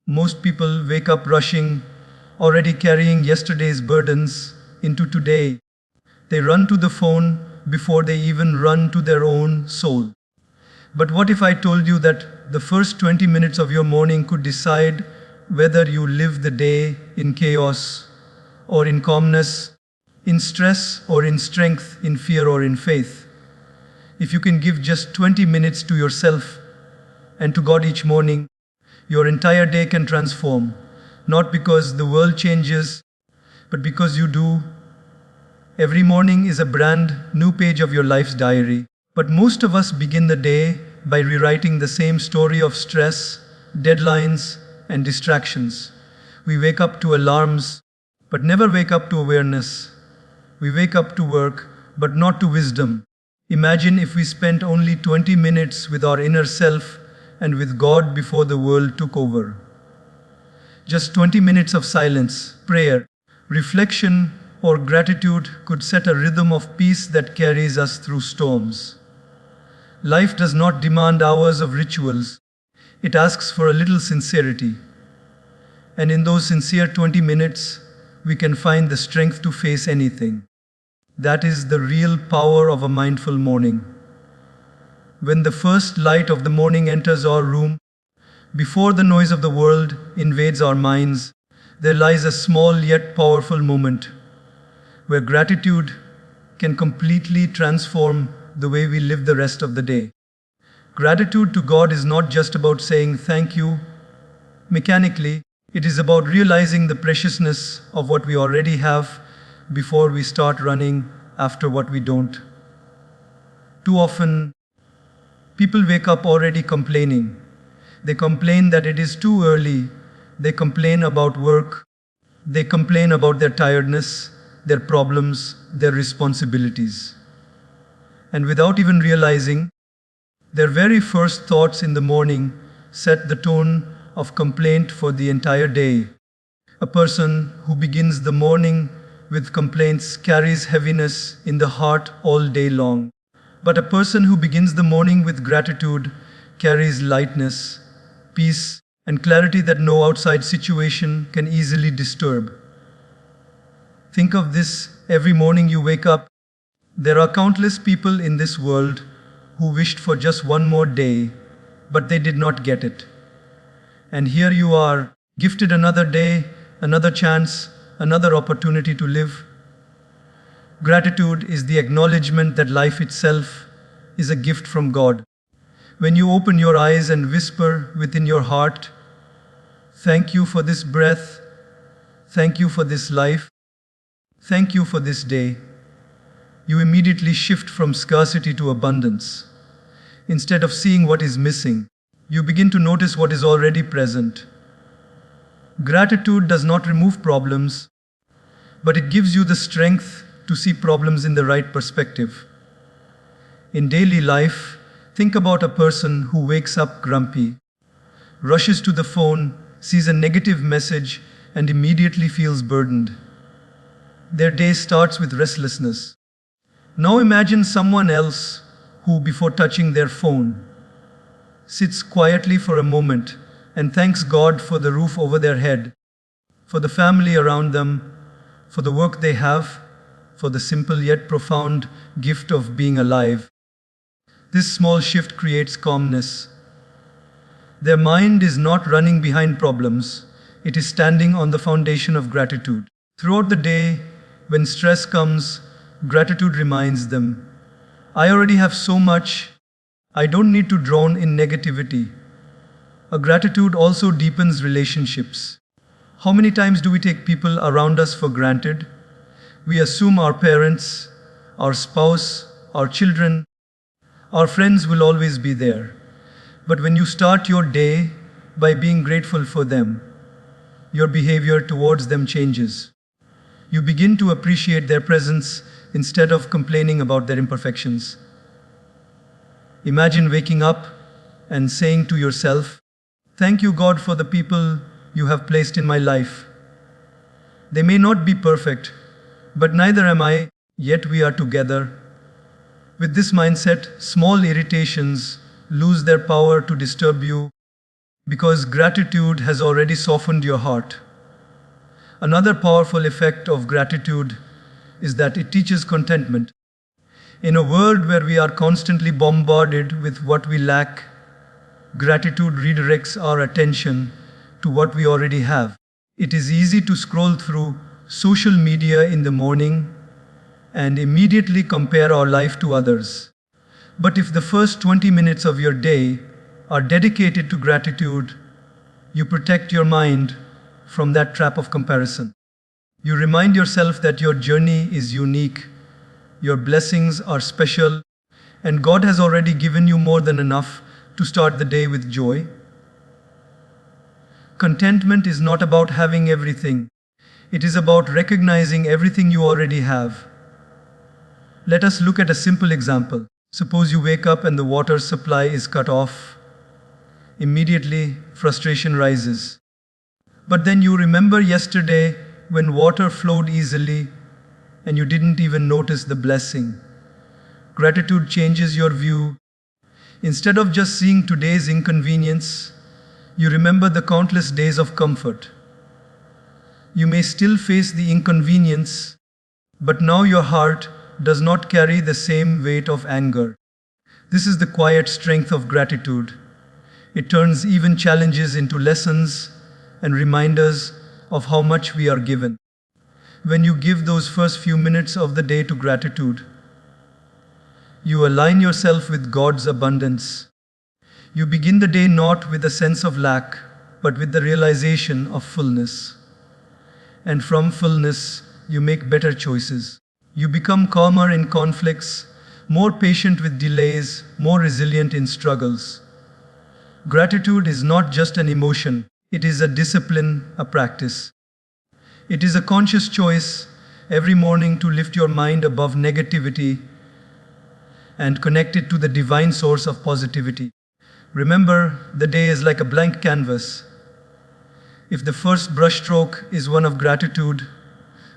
Most people wake up rushing, already carrying yesterday's burdens into today. They run to the phone before they even run to their own soul. But what if I told you that the first 20 minutes of your morning could decide whether you live the day in chaos or in calmness, in stress or in strength, in fear or in faith? If you can give just 20 minutes to yourself and to God each morning, your entire day can transform, not because the world changes, but because you do. Every morning is a brand new page of your life's diary. But most of us begin the day by rewriting the same story of stress, deadlines, and distractions. We wake up to alarms, but never wake up to awareness. We wake up to work, but not to wisdom. Imagine if we spent only 20 minutes with our inner self and with God before the world took over. Just 20 minutes of silence, prayer, reflection, or gratitude could set a rhythm of peace that carries us through storms. Life does not demand hours of rituals. It asks for a little sincerity. And in those sincere 20 minutes, we can find the strength to face anything. That is the real power of a mindful morning. When the first light of the morning enters our room, before the noise of the world invades our minds, there lies a small yet powerful moment where gratitude can completely transform the way we live the rest of the day. Gratitude to God is not just about saying thank you mechanically, it is about realizing the preciousness of what we already have before we start running after what we don't. Too often, people wake up already complaining. They complain that it is too early. They complain about work. They complain about their tiredness, their problems, their responsibilities. And without even realizing, their very first thoughts in the morning set the tone of complaint for the entire day. A person who begins the morning with complaints carries heaviness in the heart all day long. But a person who begins the morning with gratitude carries lightness, peace, and clarity that no outside situation can easily disturb. Think of this: every morning you wake up, there are countless people in this world who wished for just one more day, but they did not get it. And here you are, gifted another day, another chance, another opportunity to live. Gratitude is the acknowledgement that life itself is a gift from God. When you open your eyes and whisper within your heart, "Thank you for this breath, thank you for this life, thank you for this day," you immediately shift from scarcity to abundance. Instead of seeing what is missing, you begin to notice what is already present. Gratitude does not remove problems, but it gives you the strength to see problems in the right perspective. In daily life, think about a person who wakes up grumpy, rushes to the phone, sees a negative message, and immediately feels burdened. Their day starts with restlessness. Now imagine someone else who, before touching their phone, sits quietly for a moment and thanks God for the roof over their head, for the family around them, for the work they have, for the simple yet profound gift of being alive. This small shift creates calmness. Their mind is not running behind problems, it is standing on the foundation of gratitude. Throughout the day, when stress comes, gratitude reminds them, "I already have so much, I don't need to drown in negativity." A gratitude also deepens relationships. How many times do we take people around us for granted? We assume our parents, our spouse, our children, our friends will always be there. But when you start your day by being grateful for them, your behavior towards them changes. You begin to appreciate their presence instead of complaining about their imperfections. Imagine waking up and saying to yourself, "Thank you, God, for the people you have placed in my life. They may not be perfect, but neither am I, yet we are together." With this mindset, small irritations lose their power to disturb you. because gratitude has already softened your heart. Another powerful effect of gratitude is that it teaches contentment. In a world where we are constantly bombarded with what we lack, gratitude redirects our attention to what we already have. It is easy to scroll through social media in the morning and immediately compare our life to others. But if the first 20 minutes of your day are dedicated to gratitude, you protect your mind from that trap of comparison. You remind yourself that your journey is unique, your blessings are special, and God has already given you more than enough to start the day with joy. Contentment is not about having everything. It is about recognizing everything you already have. Let us look at a simple example. Suppose you wake up and the water supply is cut off. Immediately, frustration rises. But then you remember yesterday when water flowed easily and you didn't even notice the blessing. Gratitude changes your view. Instead of just seeing today's inconvenience, you remember the countless days of comfort. You may still face the inconvenience, but now your heart does not carry the same weight of anger. This is the quiet strength of gratitude. It turns even challenges into lessons and reminders of how much we are given. When you give those first few minutes of the day to gratitude, you align yourself with God's abundance. You begin the day not with a sense of lack, but with the realization of fullness. And from fullness, you make better choices. You become calmer in conflicts, more patient with delays, more resilient in struggles. Gratitude is not just an emotion, it is a discipline, a practice. It is a conscious choice every morning to lift your mind above negativity and connect it to the divine source of positivity. Remember, the day is like a blank canvas. If the first brushstroke is one of gratitude,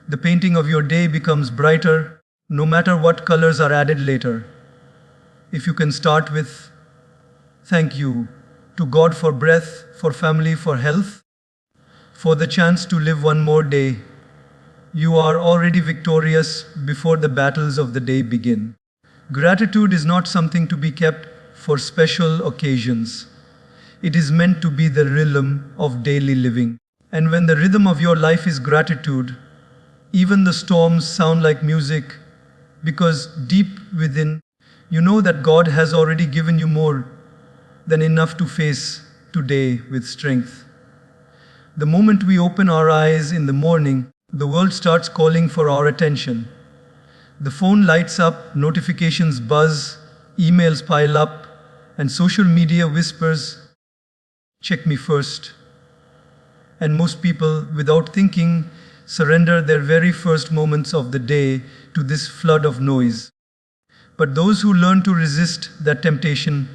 the painting of your day becomes brighter, no matter what colors are added later. If you can start with, thank you to God for breath, for family, for health, for the chance to live one more day, you are already victorious before the battles of the day begin. Gratitude is not something to be kept for special occasions. It is meant to be the rhythm of daily living. And when the rhythm of your life is gratitude, even the storms sound like music, because deep within, you know that God has already given you more than enough to face today with strength. The moment we open our eyes in the morning, the world starts calling for our attention. The phone lights up, notifications buzz, emails pile up, and social media whispers, check me first. And most people, without thinking, surrender their very first moments of the day to this flood of noise. But those who learn to resist that temptation,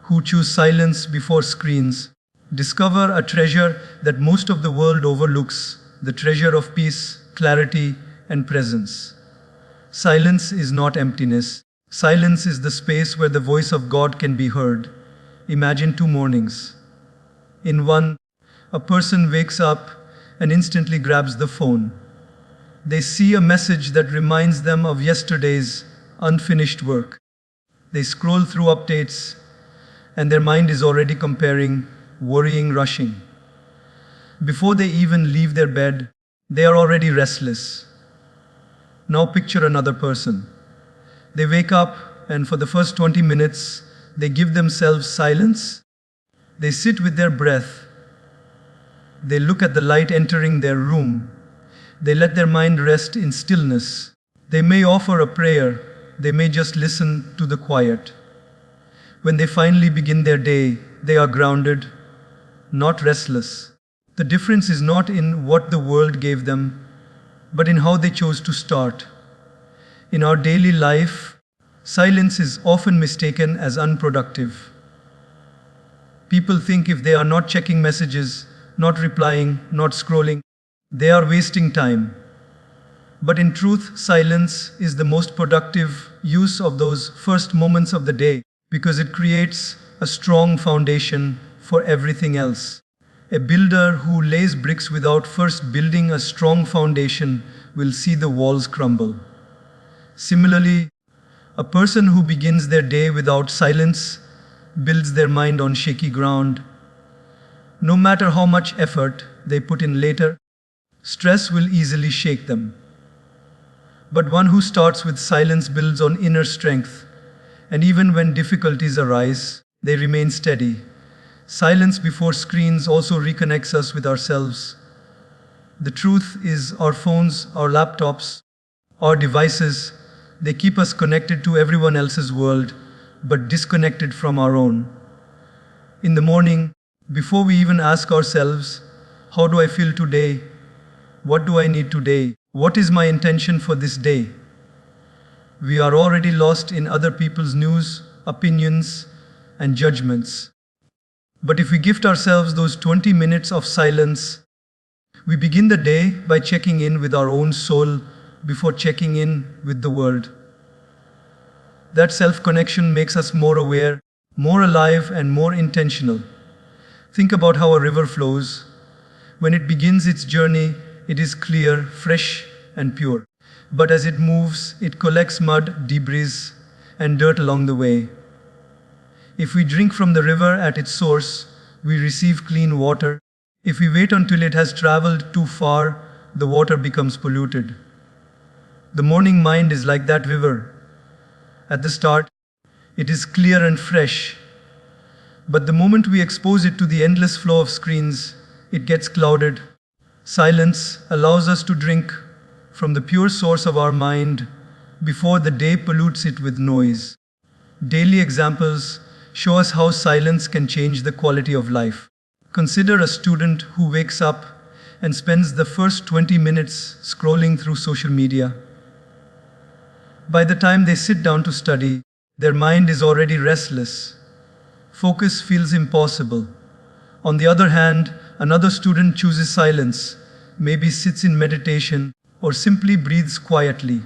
who choose silence before screens, discover a treasure that most of the world overlooks, the treasure of peace, clarity, and presence. Silence is not emptiness. Silence is the space where the voice of God can be heard. Imagine 2 mornings. In one, a person wakes up and instantly grabs the phone. They see a message that reminds them of yesterday's unfinished work. They scroll through updates, and their mind is already comparing, worrying, rushing. Before they even leave their bed, they are already restless. Now picture another person. They wake up, and for the first 20 minutes, they give themselves silence. They sit with their breath. They look at the light entering their room. They let their mind rest in stillness. They may offer a prayer. They may just listen to the quiet. When they finally begin their day, they are grounded, not restless. The difference is not in what the world gave them, but in how they chose to start. In our daily life, silence is often mistaken as unproductive. People think if they are not checking messages, not replying, not scrolling, they are wasting time. But in truth, silence is the most productive use of those first moments of the day, because it creates a strong foundation for for everything else. A builder who lays bricks without first building a strong foundation will see the walls crumble. Similarly, a person who begins their day without silence builds their mind on shaky ground. No matter how much effort they put in later, stress will easily shake them. But one who starts with silence builds on inner strength, and even when difficulties arise, they remain steady. Silence before screens also reconnects us with ourselves. The truth is, our phones, our laptops, our devices, they keep us connected to everyone else's world, but disconnected from our own. In the morning, before we even ask ourselves, how do I feel today? What do I need today? What is my intention for this day? We are already lost in other people's news, opinions, and judgments. But if we gift ourselves those 20 minutes of silence, we begin the day by checking in with our own soul before checking in with the world. That self-connection makes us more aware, more alive, and more intentional. Think about how a river flows. When it begins its journey, it is clear, fresh, and pure. But as it moves, it collects mud, debris, and dirt along the way. If we drink from the river at its source, we receive clean water. If we wait until it has traveled too far, the water becomes polluted. The morning mind is like that river. At the start, it is clear and fresh. But the moment we expose it to the endless flow of screens, it gets clouded. Silence allows us to drink from the pure source of our mind before the day pollutes it with noise. Daily examples show us how silence can change the quality of life. Consider a student who wakes up and spends the first 20 minutes scrolling through social media. By the time they sit down to study, their mind is already restless. Focus feels impossible. On the other hand, another student chooses silence, maybe sits in meditation, or simply breathes quietly.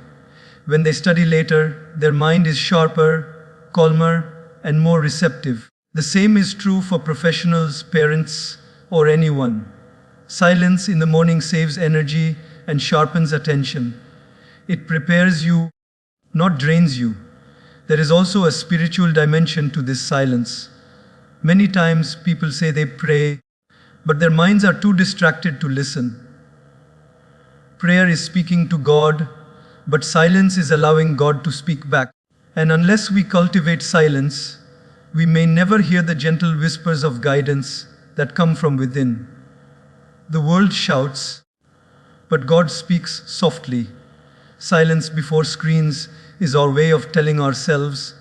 When they study later, their mind is sharper, calmer, and more receptive. The same is true for professionals, parents, or anyone. Silence in the morning saves energy and sharpens attention. It prepares you, not drains you. There is also a spiritual dimension to this silence. Many times people say they pray, but their minds are too distracted to listen. Prayer is speaking to God, but silence is allowing God to speak back. And unless we cultivate silence, we may never hear the gentle whispers of guidance that come from within. The world shouts, but God speaks softly. Silence before screens is our way of telling ourselves,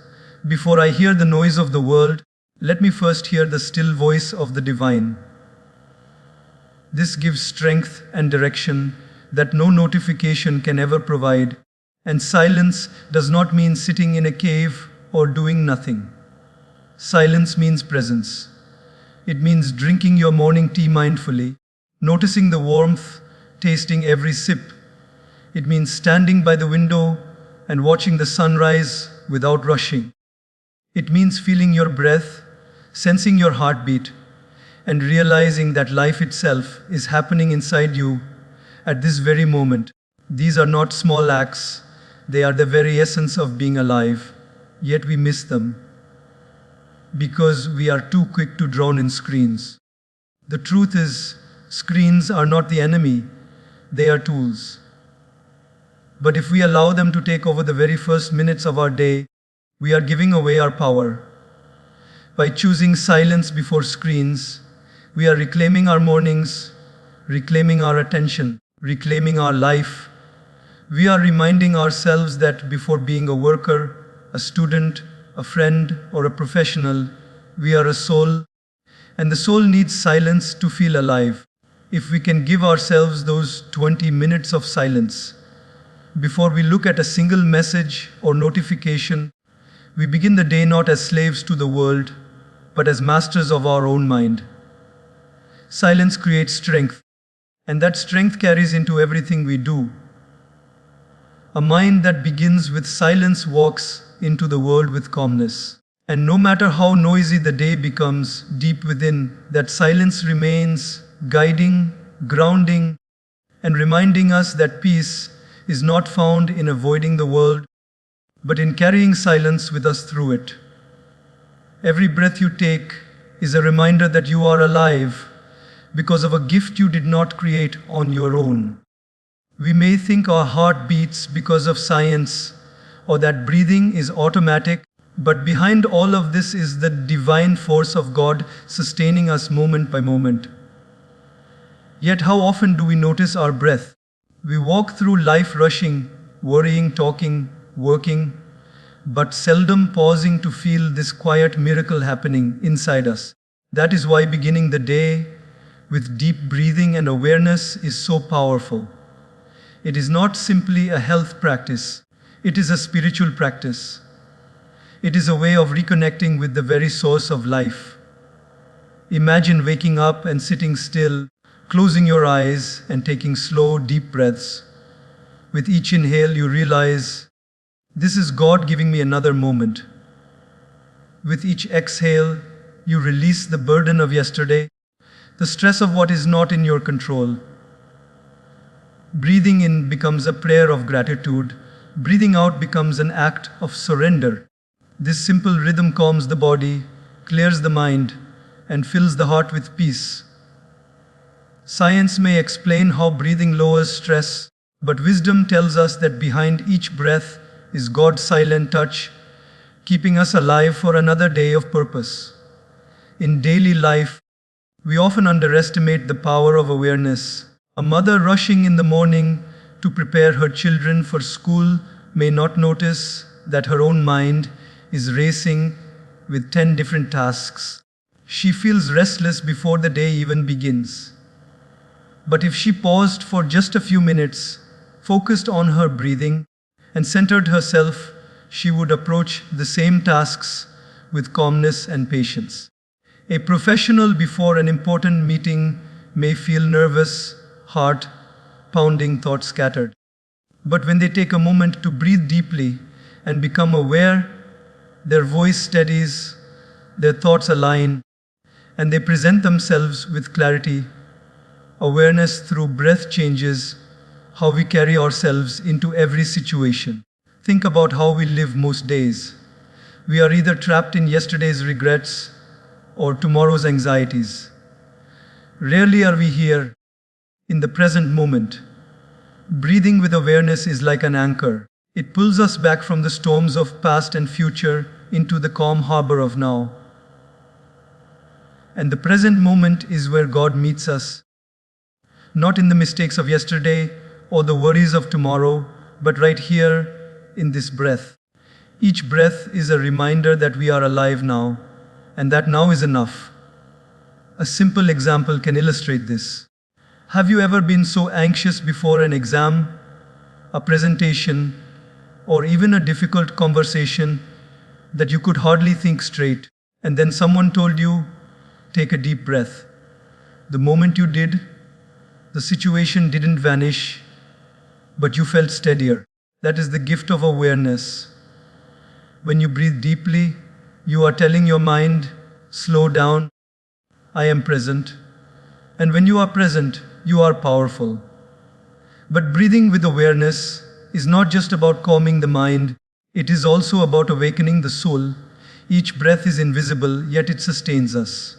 before I hear the noise of the world, let me first hear the still voice of the divine. This gives strength and direction that no notification can ever provide. And silence does not mean sitting in a cave or doing nothing. Silence means presence. It means drinking your morning tea mindfully, noticing the warmth, tasting every sip. It means standing by the window and watching the sunrise without rushing. It means feeling your breath, sensing your heartbeat, and realizing that life itself is happening inside you at this very moment. These are not small acts. They are the very essence of being alive, yet we miss them because we are too quick to drown in screens. The truth is, screens are not the enemy, they are tools. But if we allow them to take over the very first minutes of our day, we are giving away our power. By choosing silence before screens, we are reclaiming our mornings, reclaiming our attention, reclaiming our life. We are reminding ourselves that before being a worker, a student, a friend, or a professional, we are a soul, and the soul needs silence to feel alive. If we can give ourselves those 20 minutes of silence before we look at a single message or notification, we begin the day not as slaves to the world, but as masters of our own mind. Silence creates strength, and that strength carries into everything we do. A mind that begins with silence walks into the world with calmness. And no matter how noisy the day becomes, deep within, that silence remains, guiding, grounding, and reminding us that peace is not found in avoiding the world, but in carrying silence with us through it. Every breath you take is a reminder that you are alive because of a gift you did not create on your own. We may think our heart beats because of science or that breathing is automatic, but behind all of this is the divine force of God sustaining us moment by moment. Yet, how often do we notice our breath? We walk through life rushing, worrying, talking, working, but seldom pausing to feel this quiet miracle happening inside us. That is why beginning the day with deep breathing and awareness is so powerful. It is not simply a health practice, it is a spiritual practice. It is a way of reconnecting with the very source of life. Imagine waking up and sitting still, closing your eyes and taking slow, deep breaths. With each inhale, you realize, this is God giving me another moment. With each exhale, you release the burden of yesterday, the stress of what is not in your control. Breathing in becomes a prayer of gratitude. Breathing out becomes an act of surrender. This simple rhythm calms the body, clears the mind, and fills the heart with peace. Science may explain how breathing lowers stress, but wisdom tells us that behind each breath is God's silent touch, keeping us alive for another day of purpose. In daily life, we often underestimate the power of awareness. A mother rushing in the morning to prepare her children for school may not notice that her own mind is racing with 10 different tasks. She feels restless before the day even begins. But if she paused for just a few minutes, focused on her breathing, and centered herself, she would approach the same tasks with calmness and patience. A professional before an important meeting may feel nervous, heart pounding, thoughts scattered. But when they take a moment to breathe deeply and become aware, their voice steadies, their thoughts align, and they present themselves with clarity. Awareness through breath changes how we carry ourselves into every situation. Think about how we live most days. We are either trapped in yesterday's regrets or tomorrow's anxieties. Rarely are we here in the present moment. Breathing with awareness is like an anchor. It pulls us back from the storms of past and future into the calm harbor of now. And the present moment is where God meets us, not in the mistakes of yesterday or the worries of tomorrow, but right here in this breath. Each breath is a reminder that we are alive now, and that now is enough. A simple example can illustrate this. Have you ever been so anxious before an exam, a presentation, or even a difficult conversation that you could hardly think straight, and then someone told you, take a deep breath? The moment you did, the situation didn't vanish, but you felt steadier. That is the gift of awareness. When you breathe deeply, you are telling your mind, slow down, I am present. And when you are present, you are powerful. But breathing with awareness is not just about calming the mind, it is also about awakening the soul. Each breath is invisible, yet it sustains us.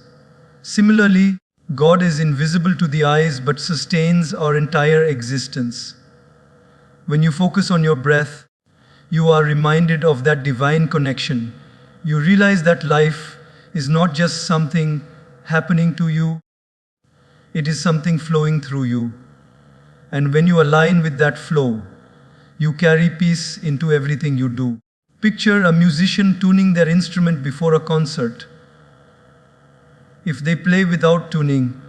Similarly, God is invisible to the eyes but sustains our entire existence. When you focus on your breath, you are reminded of that divine connection. You realize that life is not just something happening to you, it is something flowing through you. And when you align with that flow, you carry peace into everything you do. Picture a musician tuning their instrument before a concert. If they play without tuning,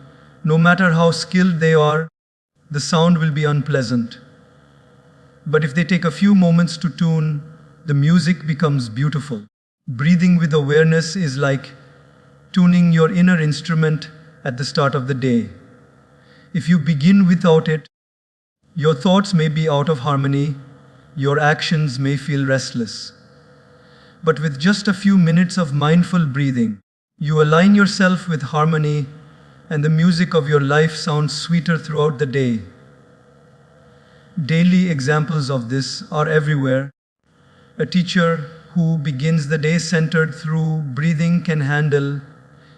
no matter how skilled they are, the sound will be unpleasant. But if they take a few moments to tune, the music becomes beautiful. Breathing with awareness is like tuning your inner instrument at the start of the day. If you begin without it, your thoughts may be out of harmony, your actions may feel restless. but with just a few minutes of mindful breathing, you align yourself with harmony, and the music of your life sounds sweeter throughout the day. Daily examples of this are everywhere. A teacher who begins the day centered through breathing can handle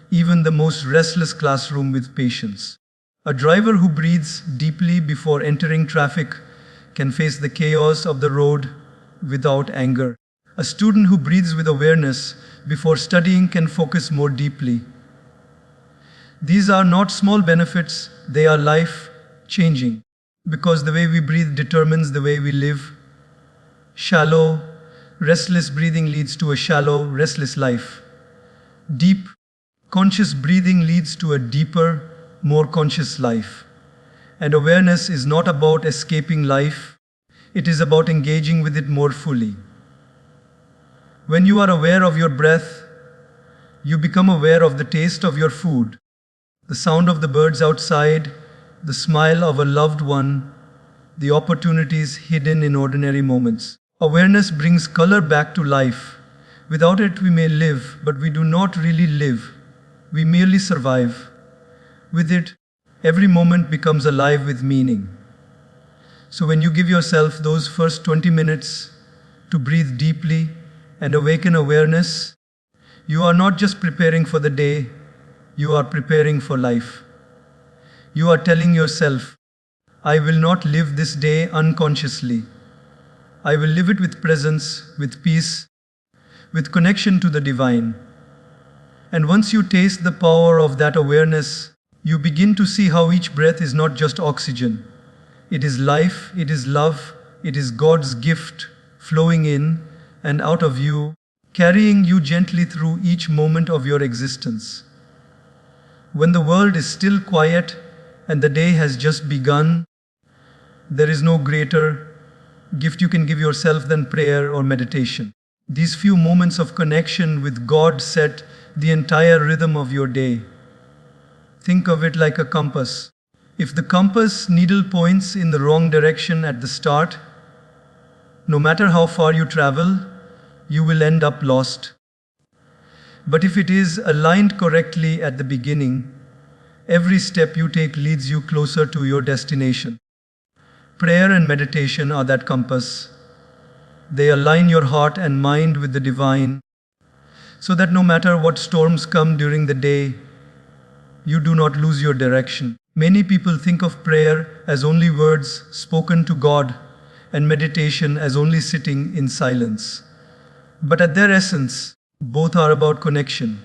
even the most restless classroom with patience. A driver who breathes deeply before entering traffic can face the chaos of the road without anger. A student who breathes with awareness before studying can focus more deeply. These are not small benefits, they are life changing. Because the way we breathe determines the way we live. Shallow, restless breathing leads to a shallow, restless life. Deep, conscious breathing leads to a deeper, more conscious life. And awareness is not about escaping life, it is about engaging with it more fully. When you are aware of your breath, you become aware of the taste of your food, the sound of the birds outside, the smile of a loved one, the opportunities hidden in ordinary moments. Awareness brings color back to life. Without it, we may live, but we do not really live. We merely survive. With it, every moment becomes alive with meaning. So when you give yourself those first 20 minutes to breathe deeply and awaken awareness, you are not just preparing for the day, you are preparing for life. You are telling yourself, I will not live this day unconsciously. I will live it with presence, with peace, with connection to the divine. And once you taste the power of that awareness, you begin to see how each breath is not just oxygen. It is life, it is love, it is God's gift flowing in and out of you, carrying you gently through each moment of your existence. When the world is still quiet and the day has just begun, there is no greater gift you can give yourself than prayer or meditation. These few moments of connection with God set the entire rhythm of your day. Think of it like a compass. If the compass needle points in the wrong direction at the start, no matter how far you travel, you will end up lost. But if it is aligned correctly at the beginning, every step you take leads you closer to your destination. Prayer and meditation are that compass. They align your heart and mind with the divine, so that no matter what storms come during the day, you do not lose your direction. Many people think of prayer as only words spoken to God and meditation as only sitting in silence. But at their essence, both are about connection.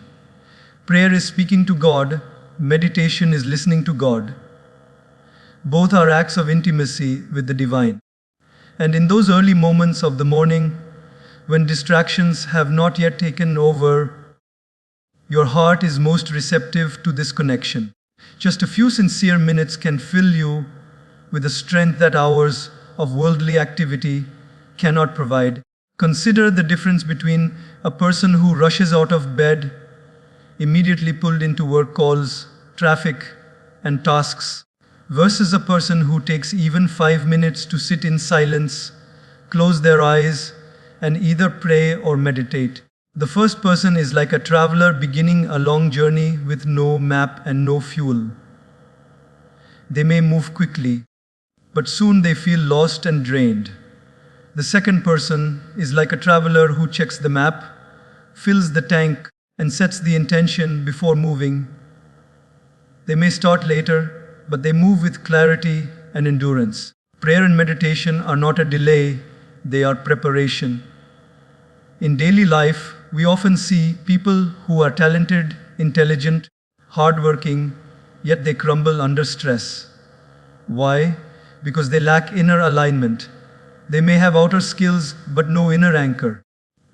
Prayer is speaking to God, meditation is listening to God. Both are acts of intimacy with the divine. And in those early moments of the morning, when distractions have not yet taken over, your heart is most receptive to this connection. Just a few sincere minutes can fill you with a strength that hours of worldly activity cannot provide. Consider the difference between a person who rushes out of bed, immediately pulled into work calls, traffic, and tasks, versus a person who takes even 5 minutes to sit in silence, close their eyes, and either pray or meditate. The first person is like a traveler beginning a long journey with no map and no fuel. They may move quickly, but soon they feel lost and drained. The second person is like a traveler who checks the map, fills the tank, and sets the intention before moving. They may start later, but they move with clarity and endurance. Prayer and meditation are not a delay, they are preparation. In daily life, we often see people who are talented, intelligent, hardworking, yet they crumble under stress. Why? Because they lack inner alignment. They may have outer skills, but no inner anchor.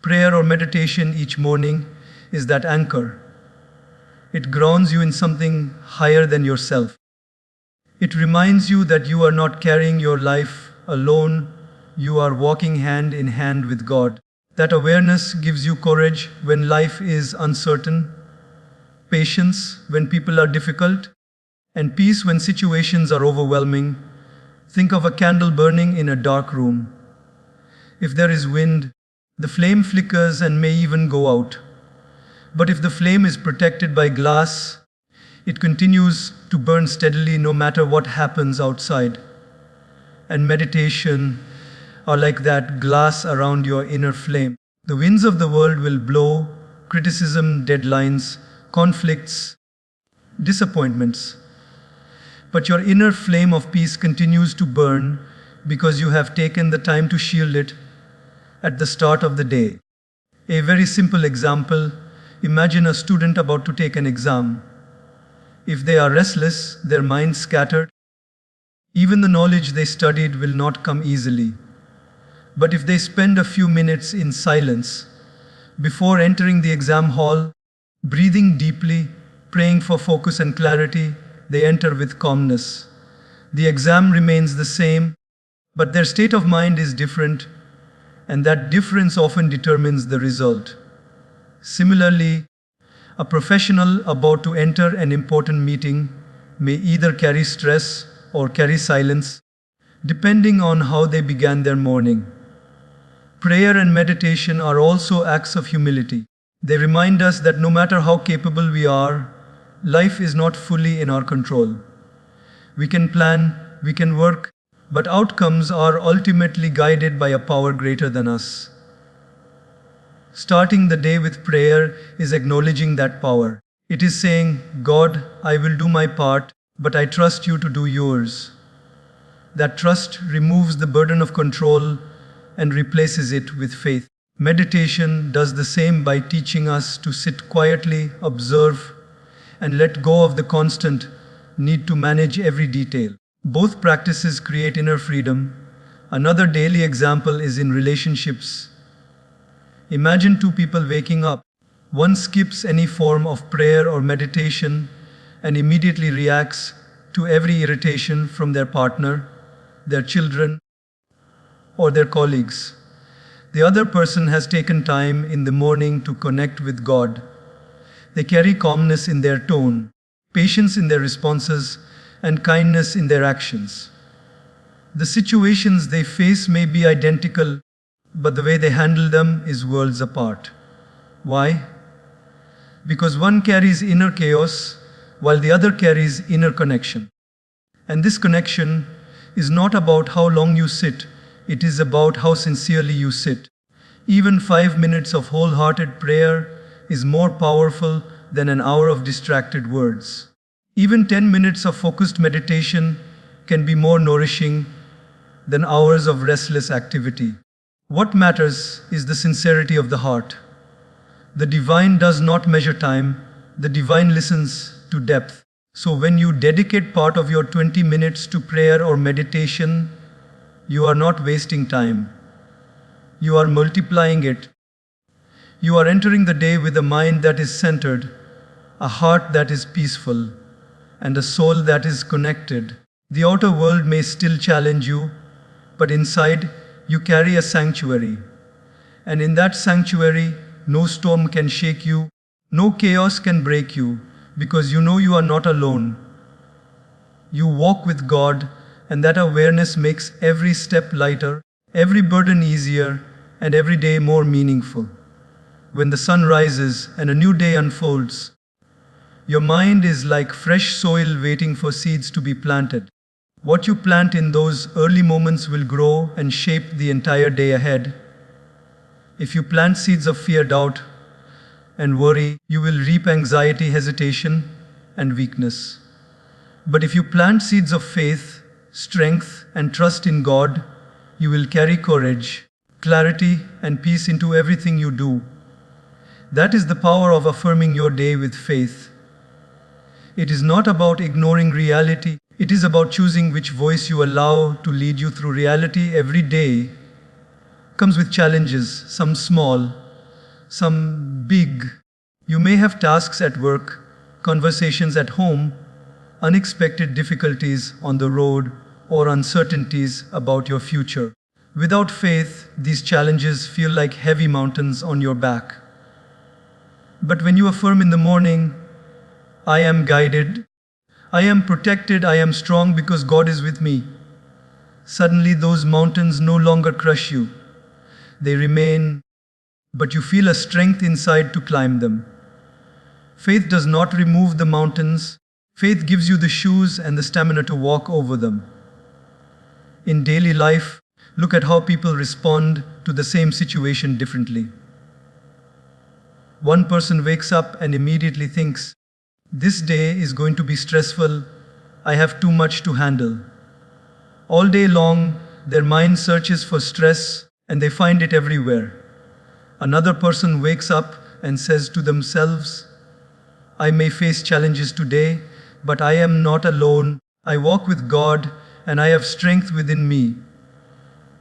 Prayer or meditation each morning is that anchor. It grounds you in something higher than yourself. It reminds you that you are not carrying your life alone, you are walking hand in hand with God. That awareness gives you courage when life is uncertain, patience when people are difficult, and peace when situations are overwhelming. Think of a candle burning in a dark room. If there is wind, The flame flickers and may even go out. But if the flame is protected by glass, it continues to burn steadily no matter what happens outside. And meditation are like that glass around your inner flame. The winds of the world will blow, criticism, deadlines, conflicts, disappointments. But your inner flame of peace continues to burn because you have taken the time to shield it at the start of the day. A very simple example: imagine a student about to take an exam. If they are restless, their minds scattered, even the knowledge they studied will not come easily. But if they spend a few minutes in silence before entering the exam hall, breathing deeply, praying for focus and clarity, they enter with calmness. The exam remains the same, but their state of mind is different, and that difference often determines the result. Similarly, a professional about to enter an important meeting may either carry stress or carry silence, depending on how they began their morning. Prayer and meditation are also acts of humility. They remind us that no matter how capable we are, life is not fully in our control. We can plan, we can work, but outcomes are ultimately guided by a power greater than us. Starting the day with prayer is acknowledging that power. It is saying, "God, I will do my part, but I trust you to do yours." That trust removes the burden of control and replaces it with faith. Meditation does the same by teaching us to sit quietly, observe, and let go of the constant need to manage every detail. Both practices create inner freedom. Another daily example is in relationships. Imagine two people waking up. One skips any form of prayer or meditation and immediately reacts to every irritation from their partner, their children, or their colleagues. The other person has taken time in the morning to connect with God. They carry calmness in their tone, patience in their responses, and kindness in their actions. The situations they face may be identical, but the way they handle them is worlds apart. Why? Because one carries inner chaos while the other carries inner connection. And this connection is not about how long you sit, it is about how sincerely you sit. Even 5 minutes of wholehearted prayer is more powerful than an hour of distracted words. Even 10 minutes of focused meditation can be more nourishing than hours of restless activity. What matters is the sincerity of the heart. The divine does not measure time, the divine listens to depth. So when you dedicate part of your 20 minutes to prayer or meditation, you are not wasting time. You are multiplying it. You are entering the day with a mind that is centered, a heart that is peaceful, and a soul that is connected. The outer world may still challenge you, but inside you carry a sanctuary. And in that sanctuary, no storm can shake you, no chaos can break you, because you know you are not alone. You walk with God, and that awareness makes every step lighter, every burden easier, and every day more meaningful. When the sun rises and a new day unfolds, your mind is like fresh soil waiting for seeds to be planted. What you plant in those early moments will grow and shape the entire day ahead. If you plant seeds of fear, doubt, and worry, you will reap anxiety, hesitation, and weakness. But if you plant seeds of faith, strength, and trust in God, you will carry courage, clarity, and peace into everything you do. That is the power of affirming your day with faith. It is not about ignoring reality. It is about choosing which voice you allow to lead you through reality. Every day comes with challenges, some small, some big. You may have tasks at work, conversations at home, unexpected difficulties on the road, or uncertainties about your future. Without faith, these challenges feel like heavy mountains on your back. But when you affirm in the morning, "I am guided, I am protected, I am strong because God is with me," suddenly those mountains no longer crush you. They remain but you feel a strength inside to climb them. Faith does not remove the mountains, faith gives you the shoes and the stamina to walk over them. In daily life, look at how people respond to the same situation differently. One person wakes up and immediately thinks, "This day is going to be stressful, I have too much to handle." All day long, their mind searches for stress and they find it everywhere. Another person wakes up and says to themselves, "I may face challenges today, but I am not alone. I walk with God and I have strength within me."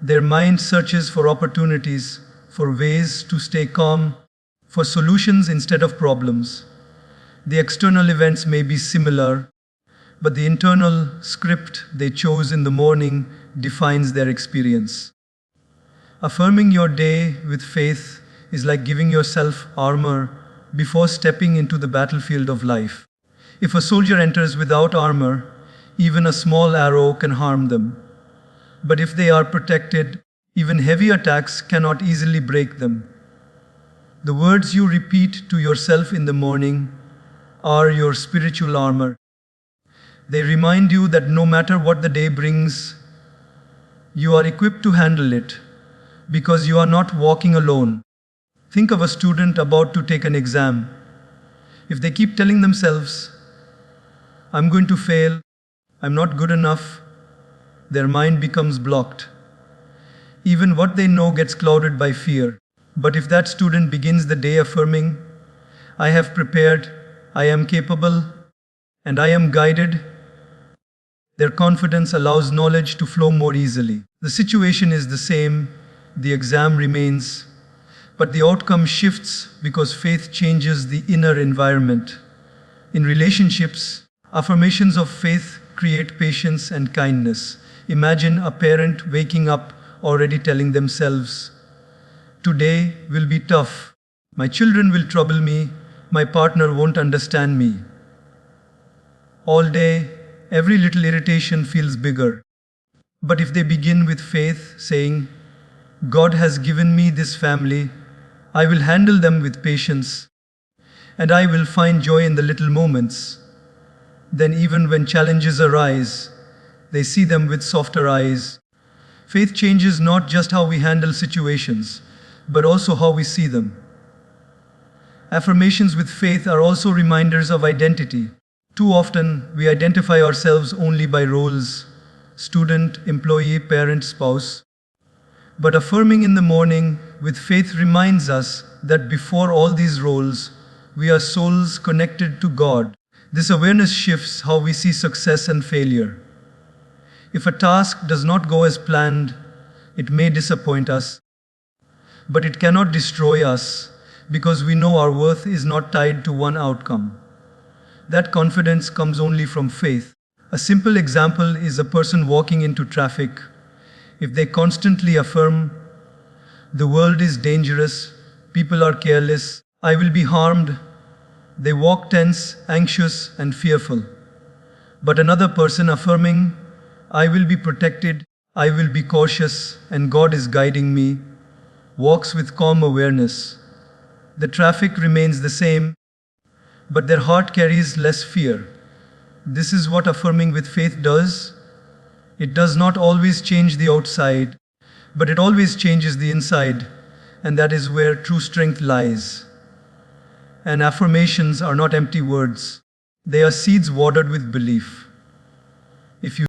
Their mind searches for opportunities, for ways to stay calm, for solutions instead of problems. The external events may be similar, but the internal script they chose in the morning defines their experience. Affirming your day with faith is like giving yourself armor before stepping into the battlefield of life. If a soldier enters without armor, even a small arrow can harm them. But if they are protected, even heavy attacks cannot easily break them. The words you repeat to yourself in the morning are your spiritual armor. They remind you that no matter what the day brings, you are equipped to handle it because you are not walking alone. Think of a student about to take an exam. If they keep telling themselves, "I'm going to fail, I'm not good enough," their mind becomes blocked. Even what they know gets clouded by fear. But if that student begins the day affirming, "I have prepared, I am capable, and I am guided," their confidence allows knowledge to flow more easily. The situation is the same, the exam remains, but the outcome shifts because faith changes the inner environment. In relationships, affirmations of faith create patience and kindness. Imagine a parent waking up already telling themselves, "Today will be tough. My children will trouble me. My partner won't understand me." All day, every little irritation feels bigger. But if they begin with faith, saying, "God has given me this family, I will handle them with patience, and I will find joy in the little moments," then even when challenges arise, they see them with softer eyes. Faith changes not just how we handle situations, but also how we see them. Affirmations with faith are also reminders of identity. Too often, we identify ourselves only by roles: student, employee, parent, spouse. But affirming in the morning with faith reminds us that before all these roles, we are souls connected to God. This awareness shifts how we see success and failure. If a task does not go as planned, it may disappoint us, but it cannot destroy us because we know our worth is not tied to one outcome. That confidence comes only from faith. A simple example is a person walking into traffic. If they constantly affirm, "The world is dangerous, people are careless, I will be harmed," they walk tense, anxious, and fearful. But another person affirming, "I will be protected, I will be cautious, and God is guiding me," walks with calm awareness. The traffic remains the same, but their heart carries less fear. This is what affirming with faith does. It does not always change the outside, but it always changes the inside, and that is where true strength lies. And affirmations are not empty words. They are seeds watered with belief. If you